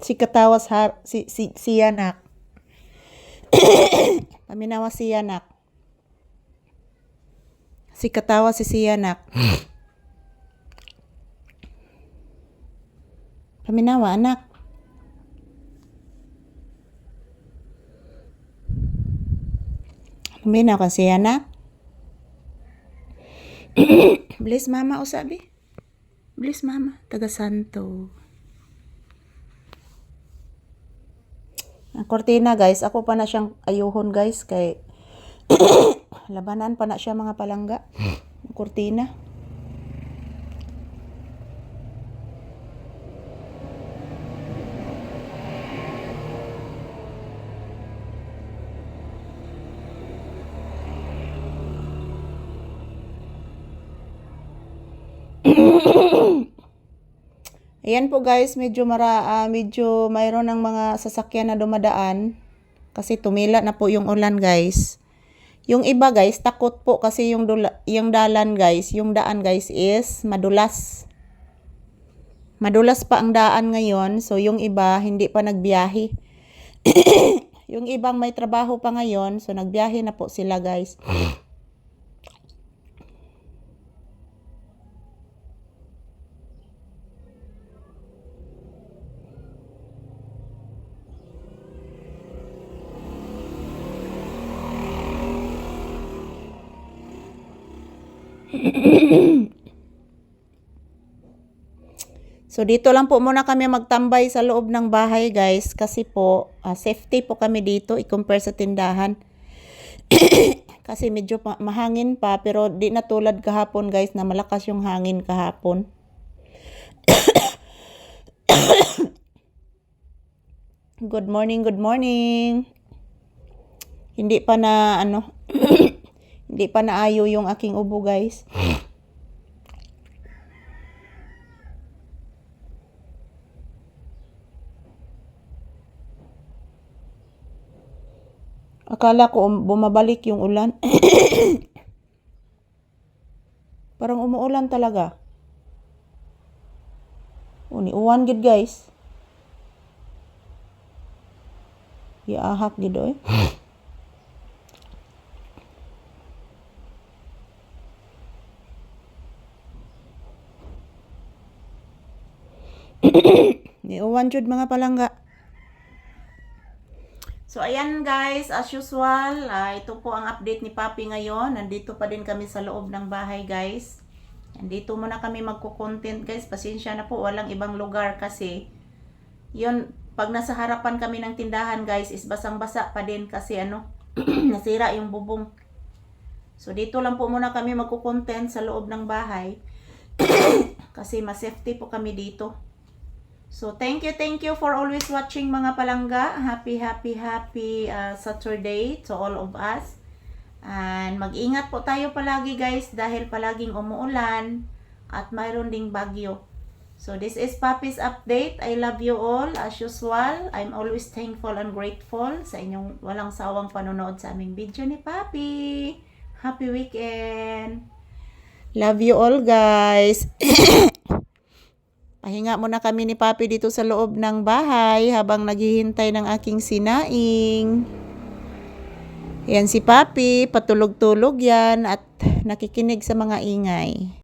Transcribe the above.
Si katawas si Yanak. Paminawa si Yanak. Si katawas si Yanak. Paminawa anak. Paminawa ka si Yanak. Bless mama usabi. Bless mama, taga Santo. Ang kortina guys, ako pa na siyang ayuhon guys kay labanan pa na siya mga palangga. Ang kortina. Ayan po guys, medyo mayroon ng mga sasakyan na dumadaan kasi tumila na po yung ulan guys. Yung iba guys, takot po kasi yung dalan guys, yung daan guys is madulas. Madulas pa ang daan ngayon, so yung iba hindi pa nagbiyahe. Yung ibang may trabaho pa ngayon, so nagbiyahe na po sila guys. So dito lang po muna kami magtambay sa loob ng bahay guys kasi po safety po kami dito i-compare sa tindahan. Kasi medyo mahangin pa pero di na tulad kahapon guys na malakas yung hangin kahapon. Good morning, good morning. Hindi pa na hindi pa naayo yung aking ubo guys. Akala ko bumabalik yung ulan. Parang umuulan talaga. Uwan gid guys. Yaahak gid oy. Ni uwan jud mga palangga. So ayan guys, as usual, ito po ang update ni Papi ngayon. Nandito pa din kami sa loob ng bahay guys. Nandito muna kami magko-content guys. Pasensya na po, walang ibang lugar kasi yun, pag nasa harapan kami ng tindahan guys, is basang-basa pa din kasi nasira yung bubong. So dito lang po muna kami magko-content sa loob ng bahay. Kasi mas safety po kami dito. So, thank you for always watching mga palangga. Happy Saturday to all of us. And mag-ingat po tayo palagi guys dahil palaging umuulan at mayroon ding bagyo. So, this is Papi's update. I love you all. As usual, I'm always thankful and grateful sa inyong walang sawang panonood sa aming video ni Papi. Happy weekend. Love you all guys. Pahinga muna kami ni Papi dito sa loob ng bahay habang naghihintay ng aking sinaing. Yan si Papi, patulog-tulog yan at nakikinig sa mga ingay.